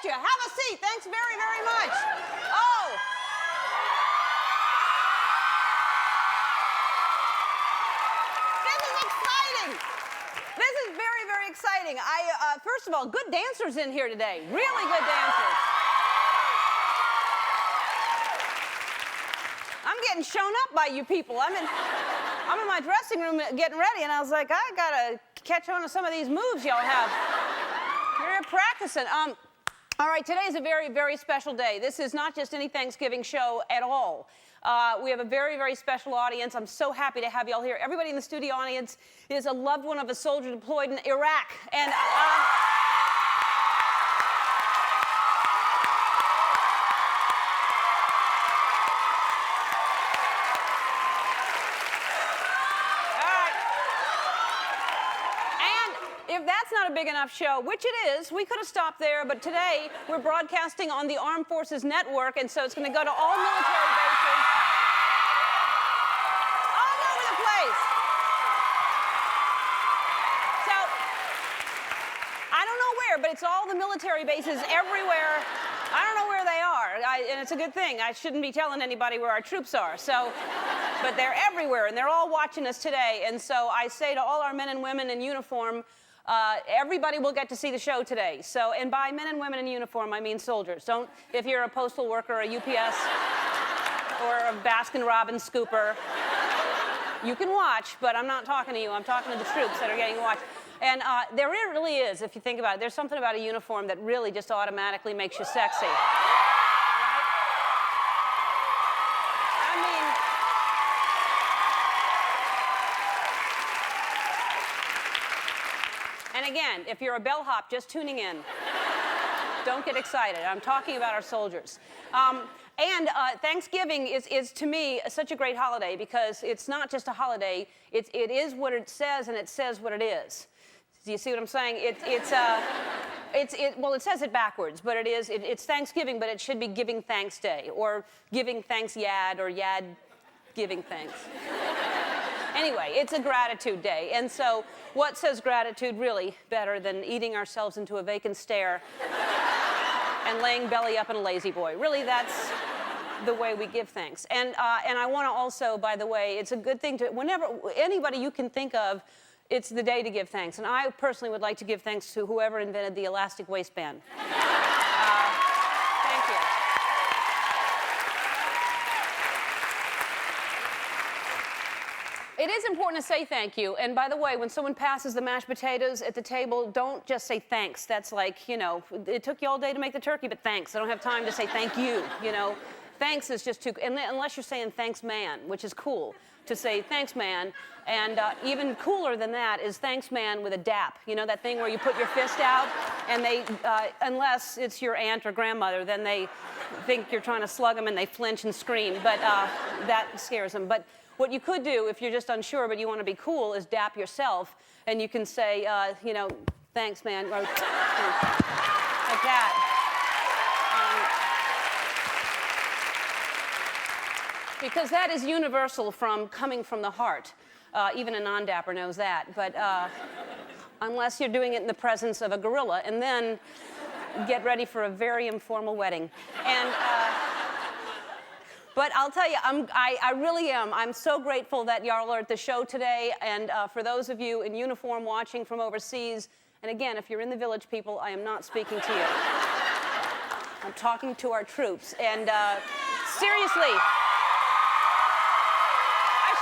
appreciate you. Have a seat. Thanks very, very much. Oh. This is exciting. This is very, very exciting. First of all, good dancers in here today. Really good dancers. I'm getting shown up by you people. I'm in my dressing room getting ready, and I was like, I gotta catch on to some of these moves y'all have. You're practicing. All right, today is a very, very special day. This is not just any Thanksgiving show at all. We have a very, very special audience. I'm so happy to have y'all here. Everybody in the studio audience is a loved one of a soldier deployed in Iraq. And if that's not a big enough show, which it is, we could have stopped there, but today we're broadcasting on the Armed Forces Network, and so it's going to go to all military bases all over the place. So, I don't know where, but it's all the military bases everywhere. I don't know where they are, and it's a good thing. I shouldn't be telling anybody where our troops are, so, but they're everywhere, and they're all watching us today, and so I say to all our men and women in uniform, everybody will get to see the show today. So, and by men and women in uniform, I mean soldiers. Don't, if you're a postal worker, a UPS, or a Baskin-Robbins scooper, you can watch, but I'm not talking to you. I'm talking to the troops that are getting watched. And there really is, if you think about it, there's something about a uniform that really just automatically makes you sexy. And again, if you're a bellhop just tuning in, don't get excited. I'm talking about our soldiers. Thanksgiving is to me such a great holiday because it's not just a holiday. It is what it says, and it says what it is. Do you see what I'm saying? Well, it says it backwards, but it's Thanksgiving, but it should be Giving Thanks Day, or Giving Thanks Yad, or Yad Giving Thanks. Anyway, it's a gratitude day, and so what says gratitude really better than eating ourselves into a vacant stare and laying belly up in a lazy boy? Really, that's the way we give thanks. And I want to also, by the way, it's a good thing to, whenever, anybody you can think of, it's the day to give thanks. And I personally would like to give thanks to whoever invented the elastic waistband. Thank you. It is important to say thank you. And by the way, when someone passes the mashed potatoes at the table, don't just say thanks. That's like, you know, it took you all day to make the turkey, but thanks. I don't have time to say thank you, you know. Thanks is just too, unless you're saying thanks, man, which is cool to say thanks, man. And even cooler than that is thanks, man, with a dap. You know that thing where you put your fist out and they, unless it's your aunt or grandmother, then they think you're trying to slug them and they flinch and scream. But that scares them. But what you could do, if you're just unsure but you want to be cool, is dap yourself, and you can say, you know, thanks, man, or, like that. Because that is universal from coming from the heart. Even a non-dapper knows that. But unless you're doing it in the presence of a gorilla, and then get ready for a very informal wedding. And. But I'll tell you, I really am. I'm so grateful that y'all are at the show today. And for those of you in uniform watching from overseas, and again, if you're in the village, people, I am not speaking to you. I'm talking to our troops. And seriously, a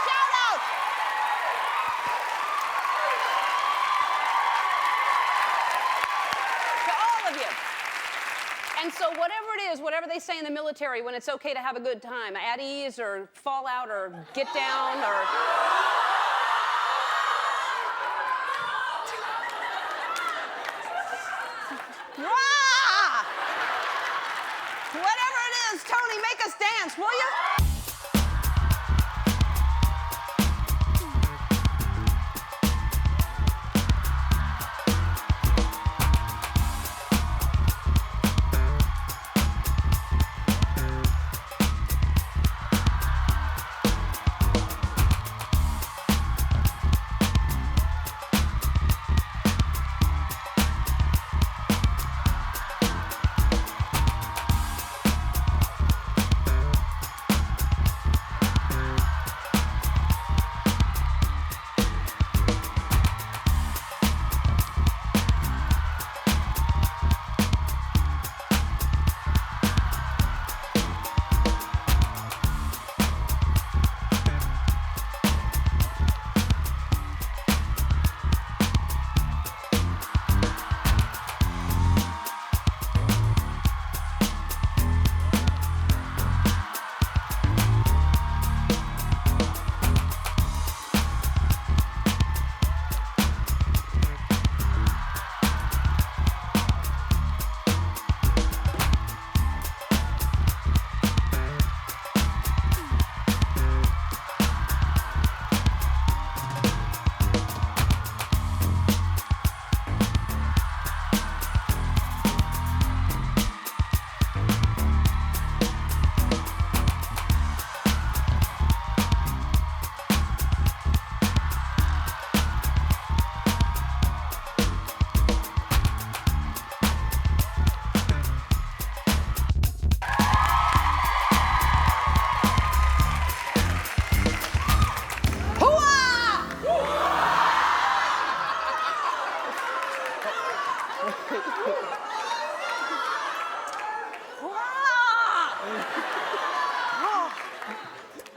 shout out. To all of you. And so whatever it is, whatever they say in the military when it's okay to have a good time, at ease or fall out or get down or... Whatever it is, Tony, make us dance, will you?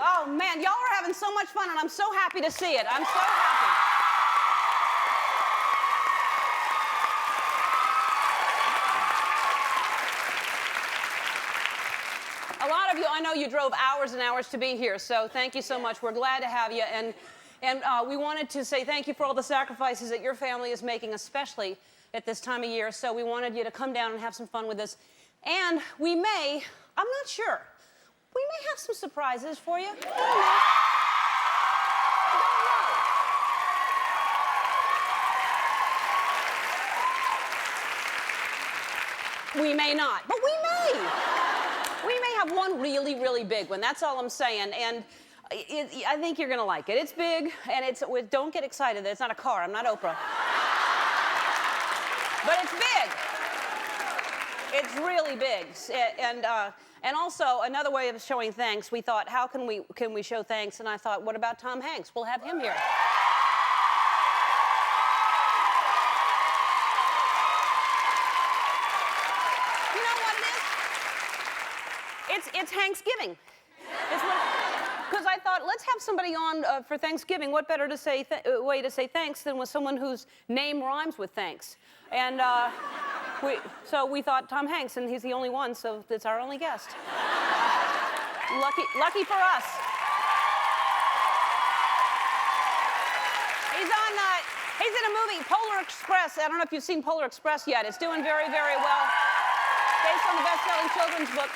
Oh, man, y'all are having so much fun, and I'm so happy to see it. I'm so happy. A lot of you, I know you drove hours and hours to be here, so thank you so much. We're glad to have you, and we wanted to say thank you for all the sacrifices that your family is making, especially at this time of year. So we wanted you to come down and have some fun with us. And we may, I'm not sure, we may have some surprises for you. I don't know. We may not, but we may. We may have one really, really big one. That's all I'm saying. And I think you're going to like it. It's big, and don't get excited. It's not a car. I'm not Oprah. But it's big. It's really big. And also, another way of showing thanks, we thought, how can we show thanks? And I thought, what about Tom Hanks? We'll have him here. You know what it is? It's Thanksgiving. Because I thought, let's have somebody on for Thanksgiving. What better way to say thanks than with someone whose name rhymes with thanks? And so we thought Tom Hanks, and he's the only one, so it's our only guest. Lucky for us. He's in a movie, Polar Express. I don't know if you've seen Polar Express yet. It's doing very, very well. Based on the best-selling children's book.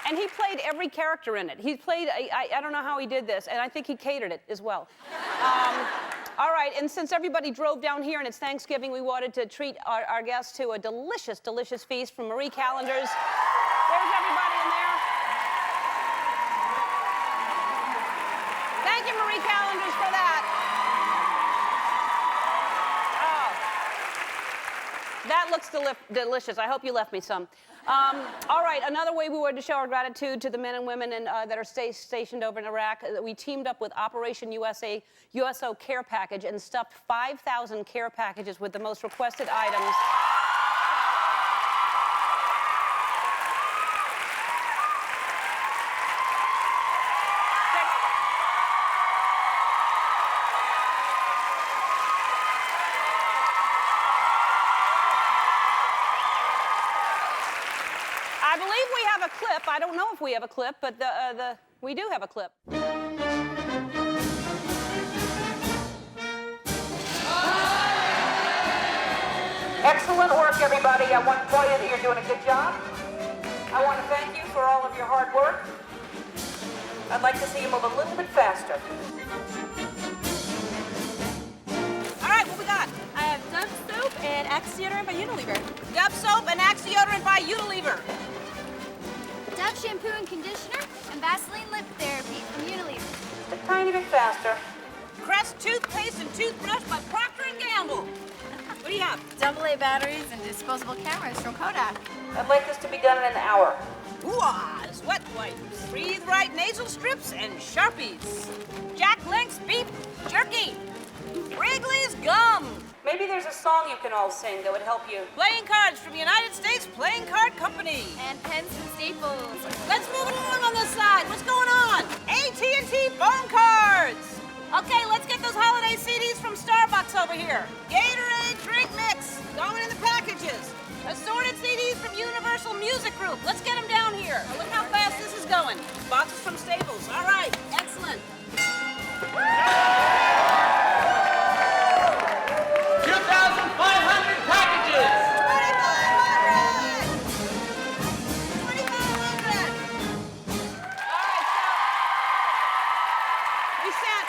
And he played every character in it. He played, I don't know how he did this, and I think he catered it as well. All right, and since everybody drove down here and it's Thanksgiving, we wanted to treat our guests to a delicious, delicious feast from Marie Callender's. There's everybody in there. Thank you, Marie Callender's, for that. Oh, that looks delicious. I hope you left me some. All right, another way we wanted to show our gratitude to the men and women that are stationed over in Iraq, we teamed up with Operation USO Care Package and stuffed 5,000 care packages with the most requested items. I believe we have a clip. I don't know if we have a clip, but we do have a clip. Excellent work, everybody. I want to tell you that you're doing a good job. I want to thank you for all of your hard work. I'd like to see you move a little bit faster. All right, what we got? I have Dove soap and Axe deodorant by Unilever. Dove soap and Axe deodorant by Unilever. Dove shampoo and conditioner and Vaseline lip therapy from Unilever. A tiny bit faster. Crest toothpaste and toothbrush by Procter & Gamble. What do you have? AA batteries and disposable cameras from Kodak. I'd like this to be done in an hour. Ooh-ah, sweat wipes, Breathe Right nasal strips, and Sharpies. Jack Link's beef jerky. Wrigley's gum. Maybe there's a song you can all sing that would help you. Playing cards from United States Playing Card Company. And pens and staples. Let's move it along on this side. What's going on? AT&T phone cards. Okay, let's get those holiday CDs from Starbucks over here. Gatorade drink mix, going in the packages. Assorted CDs from Universal Music Group. Let's get them down here. Now look how fast this is going. Boxes from Staples. All right, excellent. 2,500 packages. 2,500. All right, so we sent.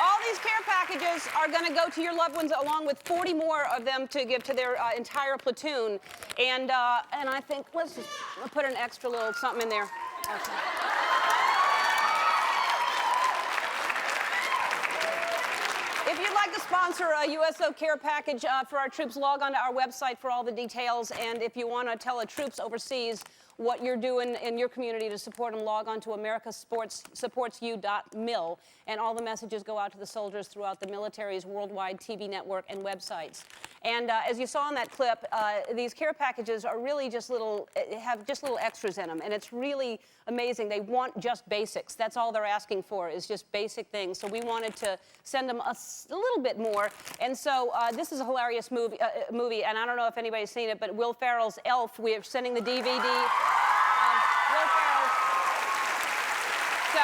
All these care packages are going to go to your loved ones, along with 40 more of them to give to their entire platoon. And I think let's just put an extra little something in there. Okay. If you'd like to sponsor a USO care package for our troops, log on to our website for all the details. And if you want to tell the troops overseas what you're doing in your community to support them, log on to americasupportsyou.mil. And all the messages go out to the soldiers throughout the military's worldwide TV network and websites. And as you saw in that clip, these care packages are really just have just little extras in them. And it's really amazing. They want just basics. That's all they're asking for is just basic things. So we wanted to send them a little bit more. And so this is a hilarious movie, and I don't know if anybody's seen it, but Will Ferrell's Elf, we are sending the DVD. Will Ferrell's. So,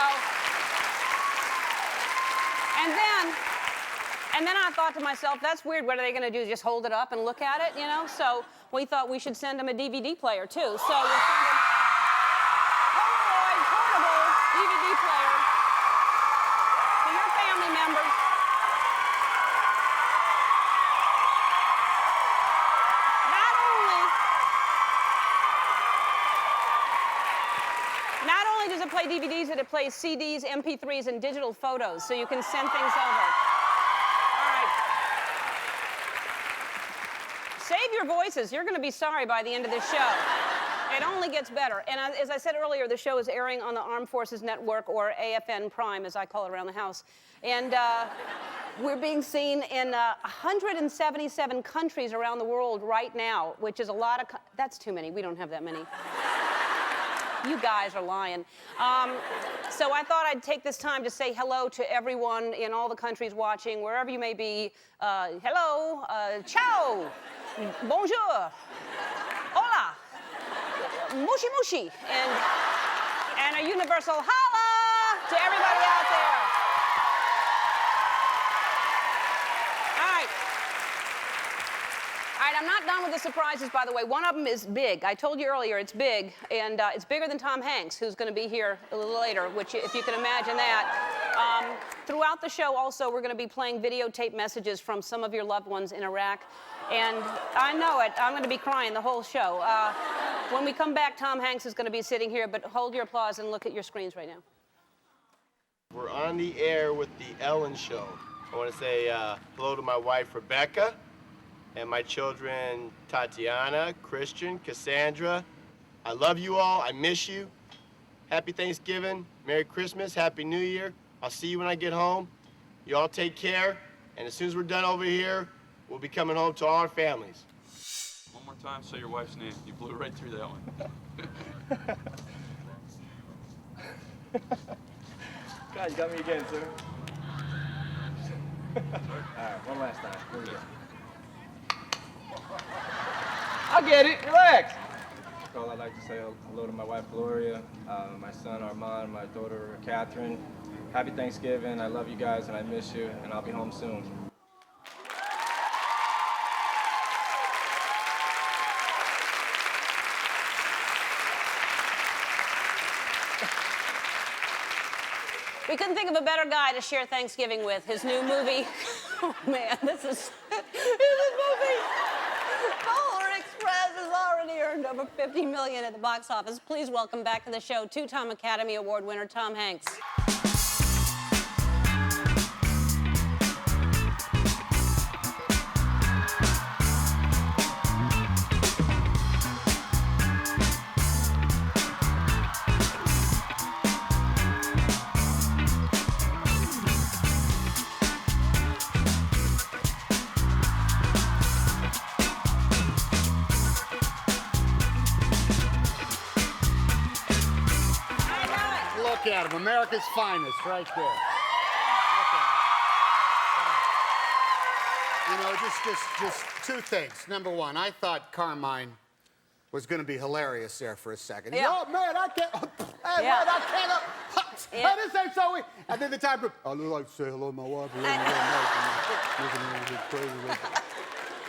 and then I thought to myself, that's weird. What are they going to do? Just hold it up and look at it, you know? So we thought we should send them a DVD player, too. So we'll send them Polaroid portable DVD player to your family members. Not only does it play DVDs, it plays CDs, MP3s, and digital photos, so you can send things over. Save your voices. You're going to be sorry by the end of this show. It only gets better. And as I said earlier, the show is airing on the Armed Forces Network, or AFN Prime, as I call it around the house. And we're being seen in 177 countries around the world right now, which is a lot of... That's too many. We don't have that many. You guys are lying. So I thought I'd take this time to say hello to everyone in all the countries watching, wherever you may be. Hello, ciao, bonjour, hola, mushi mushi, and a universal holla to everybody out there. All right, I'm not done with the surprises, by the way. One of them is big. I told you earlier it's big, and it's bigger than Tom Hanks, who's going to be here a little later, which, if you can imagine that. Throughout the show, also, we're going to be playing videotape messages from some of your loved ones in Iraq, and I know it. I'm going to be crying the whole show. When we come back, Tom Hanks is going to be sitting here, but hold your applause and look at your screens right now. We're on the air with The Ellen Show. I want to say hello to my wife, Rebecca, and my children, Tatiana, Christian, Cassandra. I love you all. I miss you. Happy Thanksgiving. Merry Christmas. Happy New Year. I'll see you when I get home. You all take care. And as soon as we're done over here, we'll be coming home to all our families. One more time, say your wife's name. You blew right through that one. God, you got me again, sir. All right, one last time. Here we go. I'll get it. Relax. So I'd like to say hello to my wife, Gloria, my son, Armand, my daughter, Catherine. Happy Thanksgiving. I love you guys, and I miss you, and I'll be home soon. We couldn't think of a better guy to share Thanksgiving with. His new movie. Oh, man, this is movie. Polar Express has already earned over $50 million at the box office. Please welcome back to the show two-time Academy Award winner Tom Hanks. Look at him, America's finest, right there. You know, just two things. Number one, I thought Carmine was going to be hilarious there for a second. Yeah. Oh man, I can't. Hey, Yeah. man, I can't. Yeah. This ain't so weird. And then the time group. I'd like to say hello to my wife.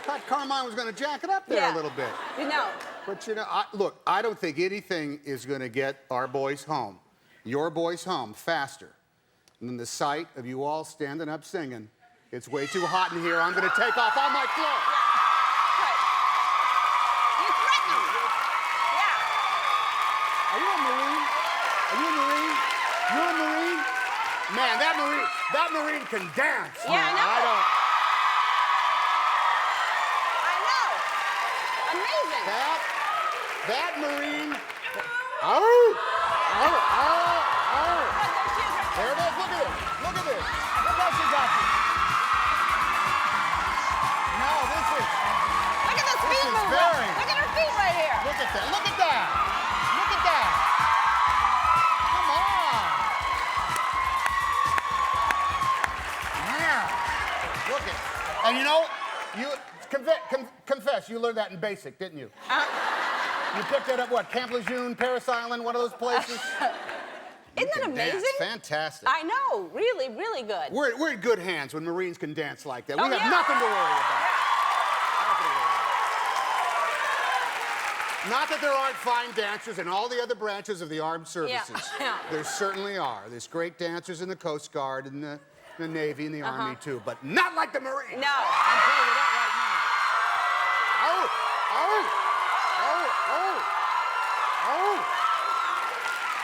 Thought Carmine was going to jack it up there a little bit. You know. But you know, look, I don't think anything is going to get our boys home, your boys home, faster than the sight of you all standing up singing. It's way too hot in here. I'm going to take off all my clothes. You threaten him. Yeah. Are you a Marine? Are you a Marine? You're a Marine? Man, that Marine can dance. Yeah, man. I know. I I know. Amazing. That Marine. Oh! Oh! Oh! Oh! There it is. Look at it. Look at this. What else you got? No, this is. at that. Look at that. Look at that. Come on. Yeah. Look at. And you know, you confess, you learned that in basic, didn't you? You picked that up, what, Camp Lejeune, Paris Island, one of those places? Isn't that amazing? Dance. Fantastic. I know. Really, really good. We're in good hands when Marines can dance like that. We Oh, have yeah. nothing to worry about. Not that there aren't fine dancers in all the other branches of the armed services. Yeah. There certainly are. There's great dancers in the Coast Guard and the Navy and the Army, too, but not like the Marines. No. I'm telling you that right now. Oh, oh, oh, oh, oh.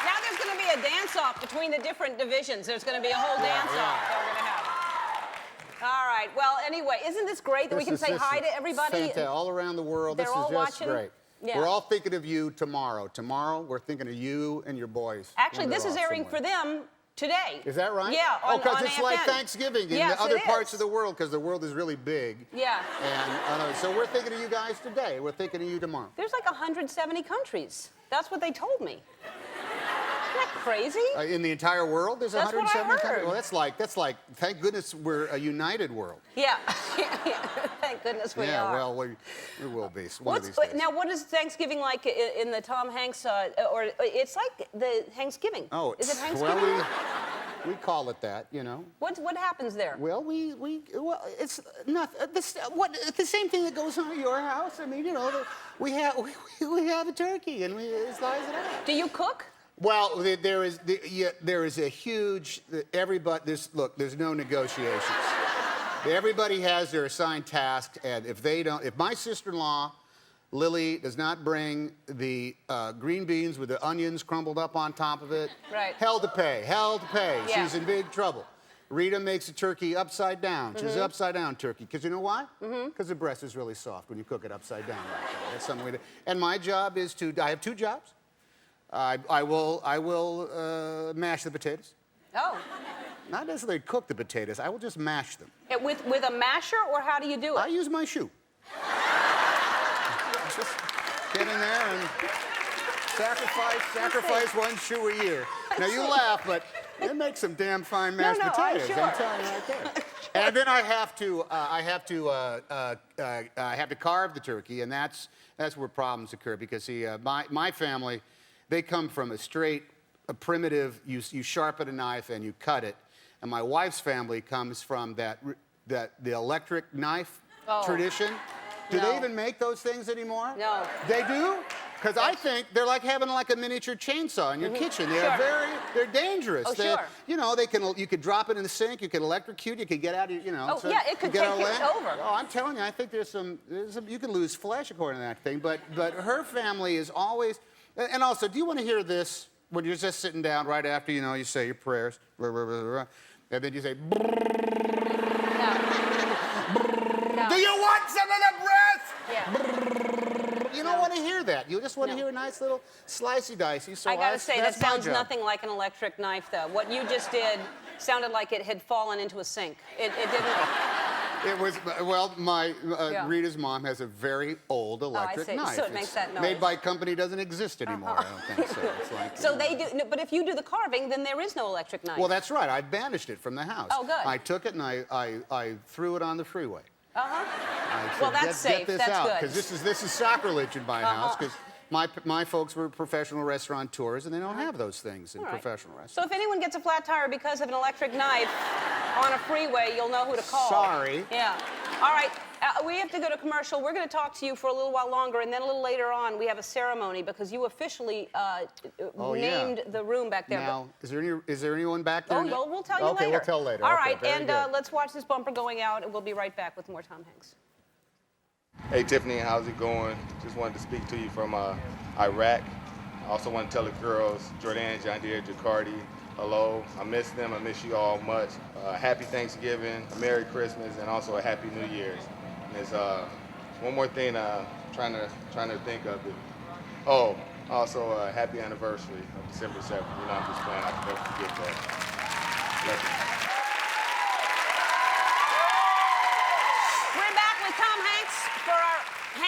Now there's going to be a dance-off between the different divisions. There's going to be a whole dance-off that we're going to have. All right. Well, anyway, isn't this great that we can say hi to everybody? Fantastic. All around the world. They're This all is just watching? great. Yeah. We're all thinking of you tomorrow. Tomorrow, we're thinking of you and your boys. Actually, when this they're is off airing somewhere. for them today. Is that right? Yeah, on because it's AFN. like Thanksgiving in Yes, the other it parts is. of the world, because the world is really big. Yeah. And so we're thinking of you guys today. We're thinking of you tomorrow. There's like 170 countries. That's what they told me. Isn't that crazy? In the entire world, there's That's what I 170 countries. heard. Well, that's like. Thank goodness we're a united world. Yeah. Thank goodness we Yeah, are. well, we will be one of these days. Now, what is Thanksgiving like in the Tom Hanks, or it's like the Thanksgiving? Oh, Is it Thanksgiving? well, we call it that, you know. What happens there? Well, it's not the same thing that goes on at your house. I mean, you know, we have a turkey and we slice it out. Do you cook? Well, there is a huge there's no negotiations. Everybody has their assigned task, and if my sister-in-law Lily does not bring the green beans with the onions crumbled up on top of it, Right. hell to pay. Yeah. She's in big trouble. Rita makes a turkey upside down. She's upside down turkey. Because you know why? Because the breast is really soft when you cook it upside down like that. That's something we do. And my job is I have two jobs. I will mash the potatoes. Oh. Not necessarily cook the potatoes. I will just mash them. With a masher, or how do you do it? I use my shoe. Just get in there and sacrifice one shoe a year. Now you laugh, but it makes some damn fine mashed I'm potatoes. sure. I'm telling you right there. And then I have to carve the turkey, and that's where problems occur because see, my family, they come from a primitive. You sharpen a knife and you cut it, and my wife's family comes from the electric knife tradition. Do they No. even make those things anymore? No. They do? Because I think they're like having like a miniature chainsaw in your kitchen. They're Sure. they're dangerous. Oh, They're- sure. You know, you could drop it in the sink, you could electrocute, you could get out of, you know. Oh, yeah, it could take you over. Oh, I'm telling you, I think there's some, you can lose flesh according to that thing. But her family is always, and also, do you want to hear this when you're just sitting down right after, you know, you say your prayers, blah, blah, blah, blah, and then you say, No. do you want some of the breast? Yeah. You don't want to hear that. You just want to hear a nice little slicey dicey. So I gotta say, that that's my sounds job. nothing like an electric knife, though. What you just did sounded like it had fallen into a sink. It didn't. It was, well, Yeah. Rita's mom has a very old electric see. knife. So it makes that noise. Made by a company doesn't exist anymore, I don't think so. It's like, So you know. they do, no, but if you do the carving, then there is no electric knife. Well, that's right. I banished it from the house. Oh, good. I took it and I threw it on the freeway. Uh-huh. I said, Well, that's safe. Get this That's out, good. because this is sacrilege in my house. Because my folks were professional restaurateurs, and they don't have those things in All right. professional So restaurants. if anyone gets a flat tire because of an electric knife on a freeway, you'll know who to call. Sorry. Yeah. All right. We have to go to commercial. We're going to talk to you for a little while longer, and then a little later on, we have a ceremony because you officially named the room back there. Now, is there anyone back there? Oh, no, we'll tell you later. Okay, we'll tell later. All Okay, right, very and good. let's watch this bumper going out, and we'll be right back with more Tom Hanks. Hey Tiffany, how's it going? Just wanted to speak to you from Iraq. I also want to tell the girls, Jordan, John Deere, Jacardi, hello. I miss them. I miss you all much. Happy Thanksgiving, a Merry Christmas, and also a Happy New Year's. And there's one more thing trying to think of it. Oh, also a happy anniversary of December 7th. You know, I'm just playing. I can never forget that. Love you. We're back with Tom Hanks for our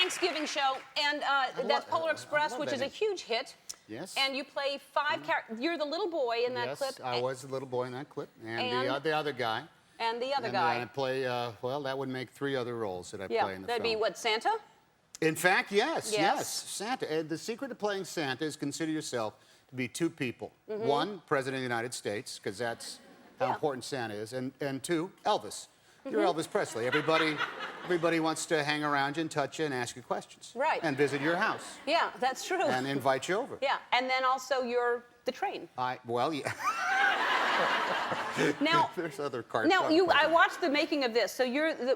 Thanksgiving show, and that's Polar Express, which is a huge hit. Yes. And you play 5 characters. You're the little boy in that clip. Yes, I was the little boy in that clip, and the other guy. And the other And guy. I play, well, that would make 3 other roles that I play in the film. That'd be what, Santa? In fact, yes. Yes. Santa. The secret to playing Santa is consider yourself to be 2 people. 1, President of the United States, because that's how important Santa is, and 2, Elvis. You're Elvis Presley. Everybody wants to hang around you and touch you and ask you questions. Right. And visit your house. Yeah, that's true. And invite you over. Yeah, and then also you're the train. Well, yeah. Now, there's other cards. Now, I watched the making of this. So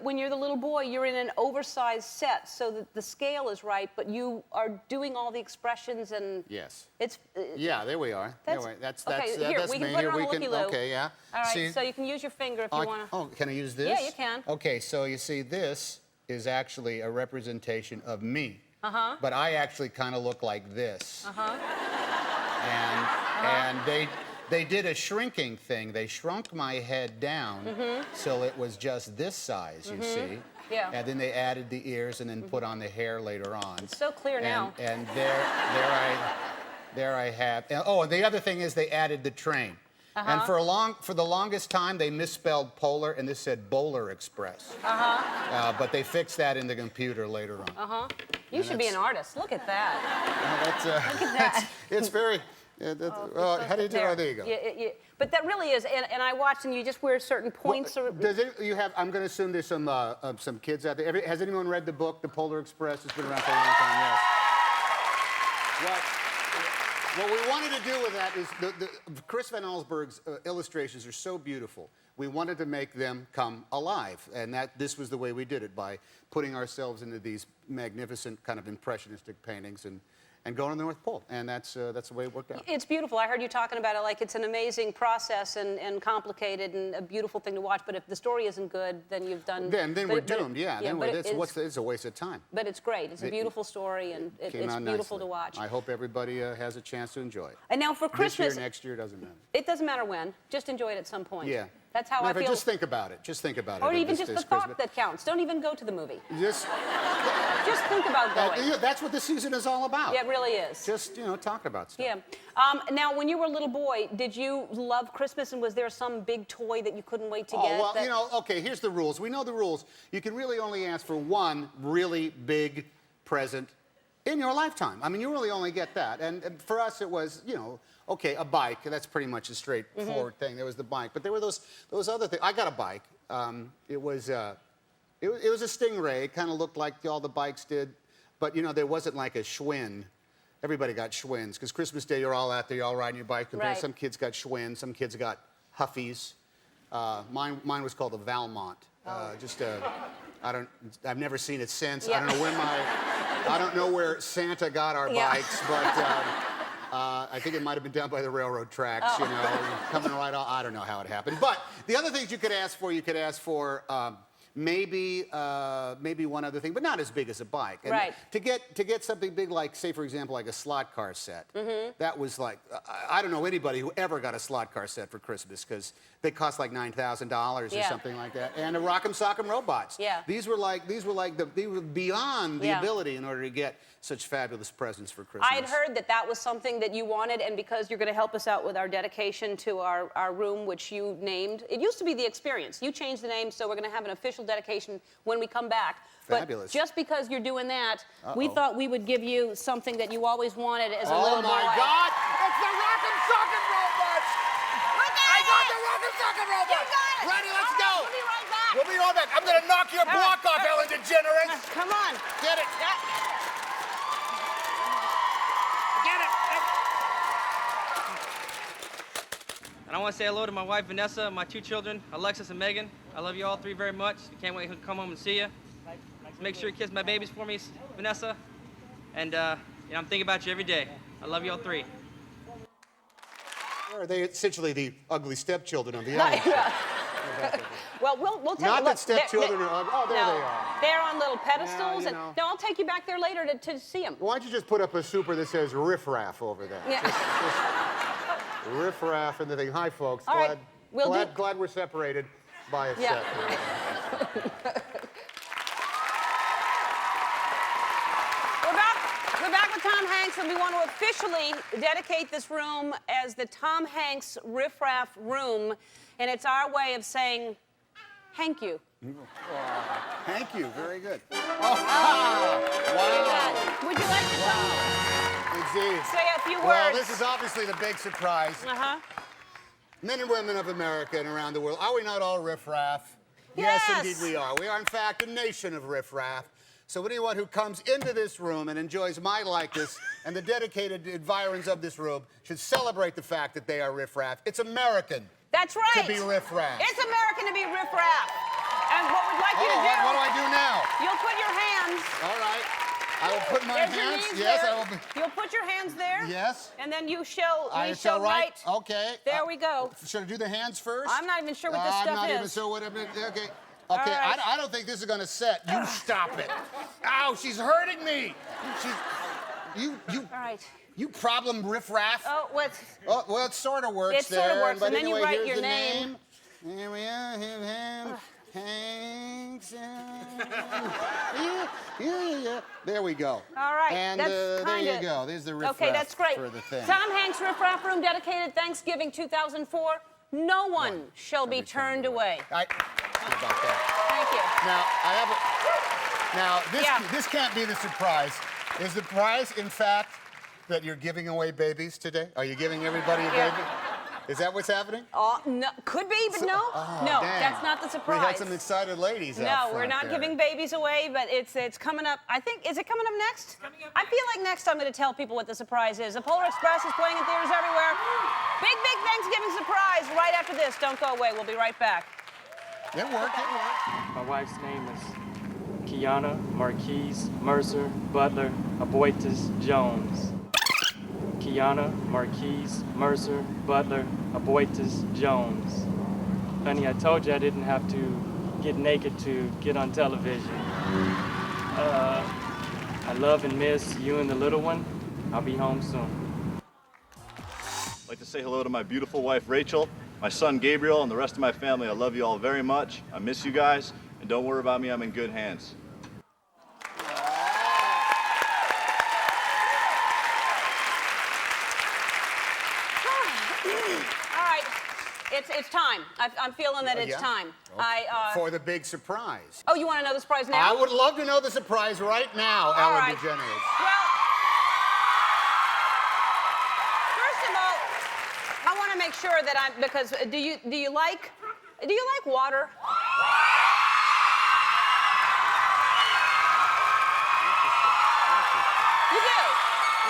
when you're the little boy, you're in an oversized set, so that the scale is right, but you are doing all the expressions and. Yes. It's. Yeah, there we are. That's okay, here, we can put it on the looky-loo. Okay, yeah. All right, see, so you can use your finger if you want to. Oh, can I use this? Yeah, you can. Okay, so you see, this is actually a representation of me. Uh-huh. But I actually kind of look like this. Uh-huh. And they did a shrinking thing. They shrunk my head down so it was just this size, you see. Yeah. And then they added the ears and then put on the hair later on. It's so clear now. And there I have. Oh, and the other thing is they added the train. And for the longest time, they misspelled Polar, and this said Bowler Express. But they fixed that in the computer later on. You should be an artist. Look at that. Look at that. It's very. How do you do? Oh, there you go. Yeah, but that really is, and I watched, and you just wear certain points. You have? I'm going to assume there's some kids out there. Has anyone read the book, The Polar Express? It's been around for a long time. Yes. What we wanted to do with that is Chris Van Allsburg's illustrations are so beautiful. We wanted to make them come alive, and this was the way we did it, by putting ourselves into these magnificent kind of impressionistic paintings and going to the North Pole, and that's the way it worked out. It's beautiful. I heard you talking about it like it's an amazing process and complicated and a beautiful thing to watch. But if the story isn't good, then you've done. Then we're doomed. It's a waste of time. But it's great. It's a beautiful story, and it's beautiful to watch. I hope everybody has a chance to enjoy it. And now for Christmas. This year, next year, doesn't matter. It doesn't matter when. Just enjoy it at some point. Yeah. That's how I feel. Just think about it. Just think about it. Or even just the thought that counts. Don't even go to the movie. Just think about going. That's what the season is all about. Yeah, it really is. Just, talk about stuff. Yeah. Now, when you were a little boy, did you love Christmas, and was there some big toy that you couldn't wait to get? Oh, well, okay, here's the rules. We know the rules. You can really only ask for one really big present in your lifetime. I mean, you really only get that. And for us, it was, okay, a bike. That's pretty much a straightforward thing. There was the bike. But there were those other things. I got a bike. It was a Stingray. It kind of looked like all the bikes did. But, there wasn't like a Schwinn. Everybody got Schwinns, because Christmas Day, you're all out there, you're all riding your bike. Right. Some kids got Schwinn, some kids got Huffies. Mine was called a Valmont. I've never seen it since. Yeah. I don't know where Santa got our bikes, but I think it might have been down by the railroad tracks, coming right off. I don't know how it happened. But the other things you could ask for, maybe one other thing, but not as big as a bike. And right. To get something big, like, say, for example, like a slot car set, that was like, I don't know anybody who ever got a slot car set for Christmas, because they cost like $9,000 or something like that. And a Rock'em Sock'em Robots. Yeah. They were beyond the ability in order to get such fabulous presents for Christmas. I had heard that was something that you wanted, and because you're going to help us out with our dedication to our room, which you named. It used to be The Experience. You changed the name, so we're going to have an official dedication when we come back. Fabulous. But just because you're doing that, we thought we would give you something that you always wanted as a little boy. Oh, my God! It's the Rock'em Sock'em Robots! I got the Rock'em Sock'em Robots! You got it! Ready, let's go! We'll be right back. We'll be right back. I'm going to knock your block off, Ellen DeGeneres! Come on. Get it! Get it! And I want to say hello to my wife, Vanessa, and my 2 children, Alexis and Megan. I love you all 3 very much. I can't wait to come home and see you. So make sure you kiss my babies for me, Vanessa. And I'm thinking about you every day. I love you all 3. Are they essentially the ugly stepchildren of the Ellen Show? Well, we'll take Not a look. that stepchildren are ugly. Oh, there they are. They're on little pedestals. Yeah, No, I'll take you back there later to see them. Why don't you just put up a super that says Riff-Raff over there? Yeah. Just Riff-Raff and the thing. Hi, folks. All right. Glad we're separated by a set. we're back with Tom Hanks, and we want to officially dedicate this room as the Tom Hanks Riff-Raff Room, and it's our way of saying thank you. Thank you. Very good. Wow. Would you like to Indeed. say a few words? Well, this is obviously the big surprise. Uh-huh. Men and women of America and around the world, are we not all riff-raff? Yes. Indeed we are. We are, in fact, a nation of riff-raff. So anyone who comes into this room and enjoys my likeness and the dedicated environs of this room should celebrate the fact that they are riff-raff. It's American. That's right. To be riff-raff. It's American to be riff-raff. And what we'd like you to do... What do I do now? You'll put your hands... All right. I will put my There's your hands... knees Yes, there. I will be... You'll put your hands there. Yes. And then you shall... I we shall write. write. Okay. There we go. Should I do the hands first? I'm not even sure what this stuff I'm not is. even sure what it is. Okay. All Okay, right. I don't think this is gonna set. You stop it. Ow, she's hurting me. You All right. you problem riff-raff. Oh, what's... Oh, well, it sort of works It sort of there. works, But and then you anyway, write here's your the name. Here we are, him, Hanks. Yeah. There we go. All right. And that's there kinda... you go. There's the riff-raff Okay, that's great. for the thing. Tom Hanks Riff-Raff Room dedicated Thanksgiving 2004. No one shall be turned away. How about that? Thank you. Now, Yeah. this can't be the surprise. Is the prize, in fact, that you're giving away babies today? Are you giving everybody a Yeah. baby? Is that what's happening? Oh, no, could be, but no. No, Dang. that's not the surprise. We had some excited ladies out No, front we're not there. giving babies away, but it's coming up. I think, is it coming up next? I feel like next I'm going to tell people what the surprise is. The Polar Express is playing in theaters everywhere. Big Thanksgiving surprise right after this. Don't go away. We'll be right back. It worked. My wife's name is Kiana Marquise Mercer Butler Aboitis Jones. Kiana Marquise Mercer Butler Aboitis Jones. Honey, I told you I didn't have to get naked to get on television. I love and miss you and the little one. I'll be home soon. I'd like to say hello to my beautiful wife, Rachel, my son, Gabriel, and the rest of my family. I love you all very much. I miss you guys, and don't worry about me. I'm in good hands. All right. It's time. I'm feeling that it's Yeah. time. Okay. For the big surprise. Oh, you want to know the surprise now? I would love to know the surprise right now, All Ellen right. DeGeneres. Well, first of all, I want to make sure that because do you like water? You do.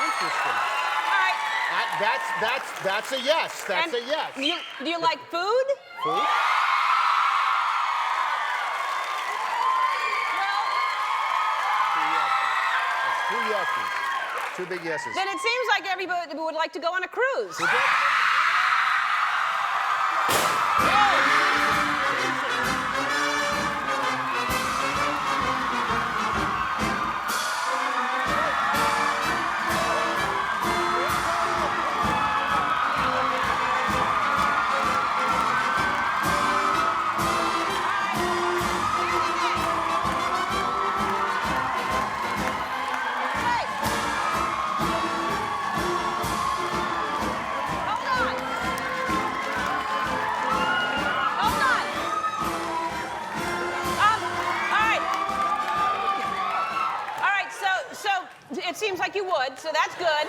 Interesting. All right. That's a yes. That's And a yes. Do you like food? Food? Two yeses. Two big yeses. Then it seems like everybody would like to go on a cruise. Hey. Hold on. Hold on. All right, so it seems like you would, so that's good.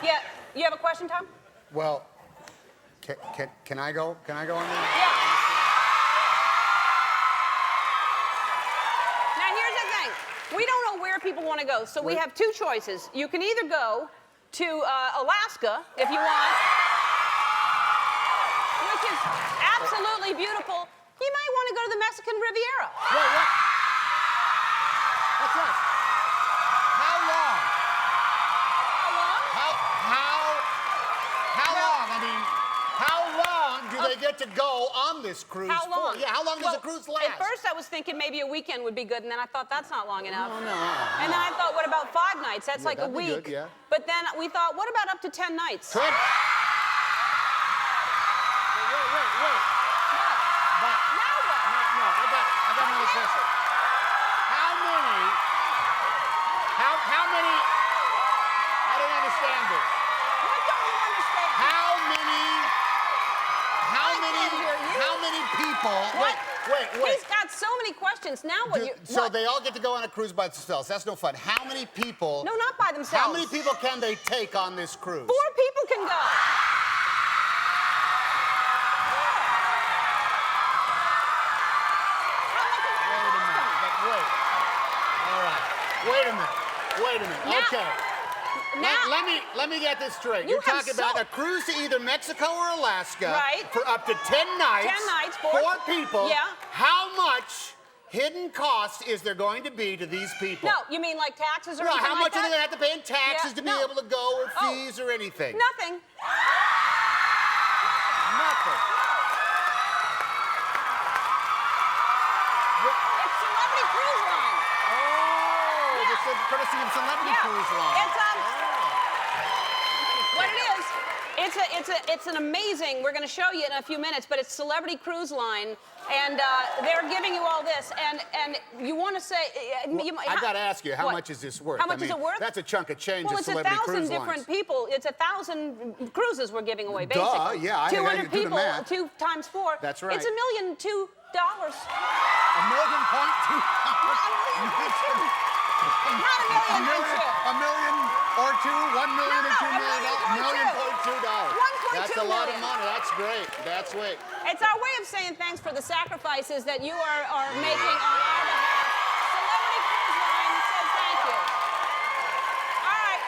Yeah, you have a question, Tom? Well, can I go? Can I go on there? Yeah. Now, here's the thing. We don't know where people want to go, so we have two choices. You can either go to Alaska, if you want, which is absolutely beautiful. You might want to go to the Mexican Riviera. What? That's right. How long? How long? I mean, how long do they get to go on this cruise How long? for? Yeah, how long does the Well, cruise last? At first, I was thinking maybe a weekend would be good, and then I thought that's not long enough. No. And then I thought, what about 5 nights? That's Yeah, like a that'd be week. good, yeah. But then we thought, what about up to 10 nights? Wait. What? Now what? No, I got another question. understand this. What don't you understand? How many people? What? Wait. He's got so many questions. Now what? So what? they all get to go on a cruise by themselves. That's no fun. How many people? No, not by themselves. How many people can they take on this cruise? 4 people can go. Wait a minute. Now- Okay. Now, Let me get this straight. You You're have talking about so- a cruise to either Mexico or Alaska Right. for up to 10 nights. 10 nights, 4 people. Yeah. How much hidden cost is there going to be to these people? no, you mean like taxes or No, anything how like much that? are they going to have to pay in taxes Yeah, to be no. able to go, or Oh. fees or anything? Nothing. Nothing. It's Celebrity Cruise Line. Oh, this is courtesy of Celebrity Yeah. Cruise Line. It's what it is. It's an amazing. We're going to show you in a few minutes, but it's Celebrity Cruise Line, and they're giving you all this, and you want to say. I got to ask you, how what? much is this worth? How much is it worth? That's a chunk of change Well, of it's Celebrity 1,000 Cruise different Lines. people. It's 1,000 cruises we're giving away, Duh, basically. yeah, I 200 can do the people, math. 2 times 4. That's right. It's $1,002,000. $1.2 million. Not $1,002,000. $1 million or two, $1 million or $2 million, $1.2 million. That's a lot of million. money. That's great. That's great. It's our way of saying thanks for the sacrifices that you are making on our behalf. Celebrity Cruise Line says thank you. All right.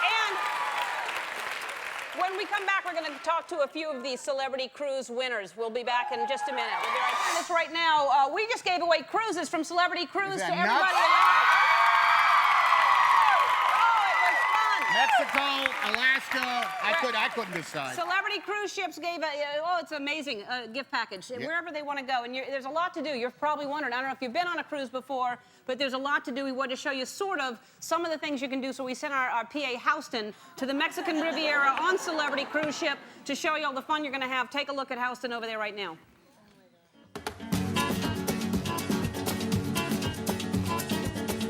And when we come back, we're going to talk to a few of these Celebrity Cruise winners. We'll be back in just a minute. We'll be right back. This right now, we just gave away cruises from Celebrity Cruise Is to that everybody nuts? alive. Oh, it was fun. Mexico, Alaska, I couldn't decide. Celebrity Cruise Ships gave it's amazing, gift package, wherever they want to go. And there's a lot to do. You're probably wondering, I don't know if you've been on a cruise before, but there's a lot to do. We want to show you sort of some of the things you can do. So we sent our PA Houston to the Mexican Riviera on Celebrity Cruise Ship to show you all the fun you're going to have. Take a look at Houston over there right now.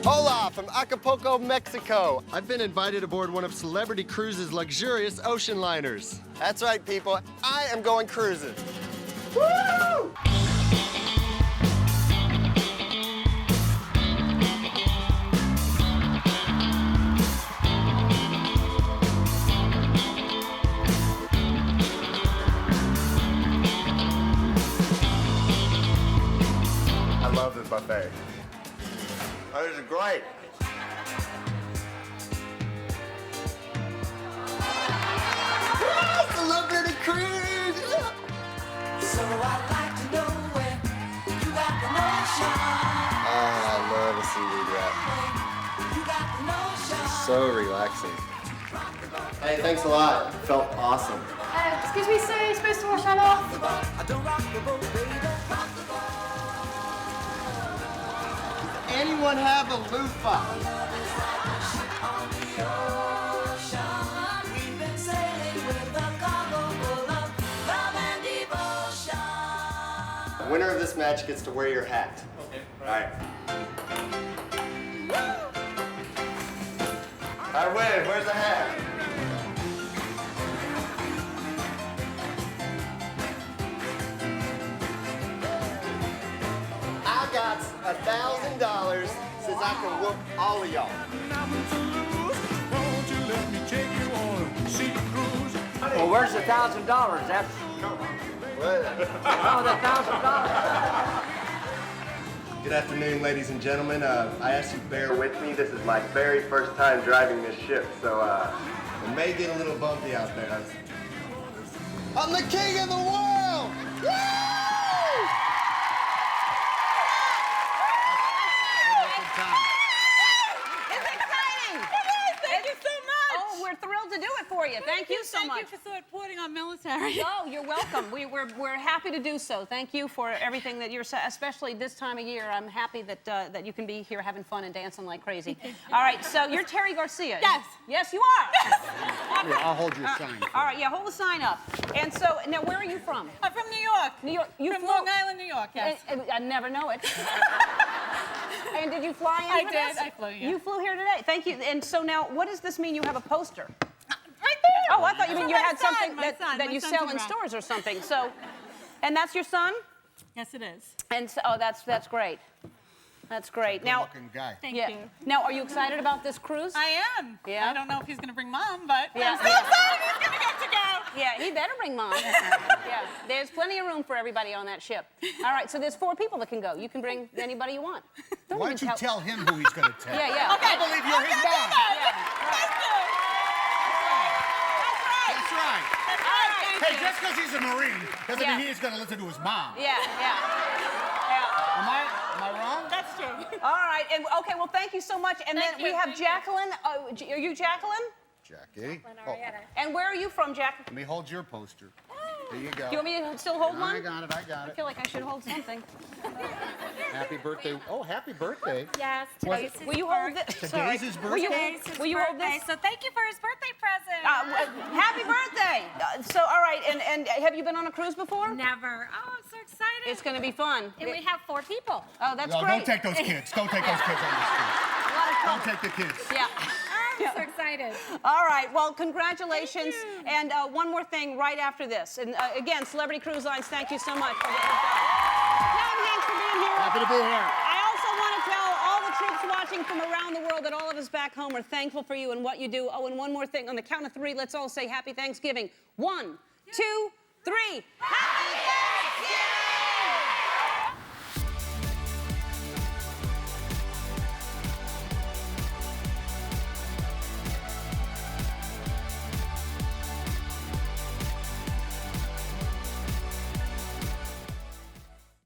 Hola, from Acapulco, Mexico. I've been invited aboard one of Celebrity Cruises' luxurious ocean liners. That's right, people. I am going cruising. Woo! I love this buffet. Oh, this is great. Celebrity Cruise! So I'd like to know where you got the notion. I love a seaweed wrap. You got the notion. So relaxing. Hey, thanks a lot. It felt awesome. Excuse me, sir, you're supposed to wash that off. I don't rock the boat, baby. Rock the boat. Anyone have a loofah? On the ocean. We've been sailing with a cargo full of love and devotion. The winner of this match gets to wear your hat. Okay. All right. I win. Where's the hat? I got $1,000 since I can whoop all of y'all. Well, where's the $1,000? That's the $1,000. Good afternoon, ladies and gentlemen. I ask you to bear with me. This is my very first time driving this ship, so it may get a little bumpy out there. I'm the king of the world! Woo! It's exciting. Thank you so much. Oh, we're thrilled to do it for you. Thank you so much. Thank you for supporting our military. Oh, you're welcome. We're happy to do so. Thank you for everything that you're, especially this time of year. I'm happy that that you can be here having fun and dancing like crazy. All right, so you're Terry Garcia. Yes. Yes, you are. Here, I'll hold your sign. All right, yeah, hold the sign up. And so, now, where are you from? I'm from New York. New York. You from flew- Long Island, New York, yes. I never know it. And did you fly in I for did. this? I flew, yeah. You flew here today. Thank you. And so now, what does this mean? You have a poster? Right there. Oh, I thought you meant you My had son, something my that, son. that My you son's sell in in rock. stores or something. So, and that's your son? Yes, it is. And so, oh, that's great. That's great. Now, Good-looking guy. Thank yeah. you. Now, are you excited about this cruise? I am. Yeah? I don't know if he's going to bring Mom, but Yeah. I'm so excited he's going to get to go. Yeah, he better bring Mom. Yeah, there's plenty of room for everybody on that ship. All right, so there's 4 people that can go. You can bring anybody you want. Why don't you tell him who he's going to take? Yeah, yeah. I believe you're his mom. Yeah, Thank you. That's right. all right. Hey, just because he's a Marine doesn't Yeah. mean he's going to listen to his mom. Yeah, yeah. Am I wrong? That's true. All right, and okay, well, thank you so much. And Thank then we you, have thank you. Jacqueline. Are you Jacqueline? Jackie. And where are you from, Jack? Let me hold your poster. There you go. Do you want me to still hold one? I got it. I feel like I should hold something. Happy birthday. Oh, happy birthday. Yes, today's his Will you hold birthday. this? Sorry. Today's his Will you, birthday? will you hold this? So thank you for his birthday present. Happy birthday! So, all right, and have you been on a cruise before? Never. Oh, I'm so excited. It's going to be fun. And we have 4 people. Oh, that's No, great. don't take those kids. Don't take those kids on this cruise. A lot of fun. Don't take the kids. Yeah. I'm so excited. All right. Well, congratulations. And one more thing right after this. And again, Celebrity Cruise Lines, thank you so much for what you've done. Kevin, thanks for being here. Happy to be here. I also want to tell all the troops watching from around the world that all of us back home are thankful for you and what you do. Oh, and one more thing. On the count of 3, let's all say Happy Thanksgiving. 1, 2, 3. Happy Thanksgiving!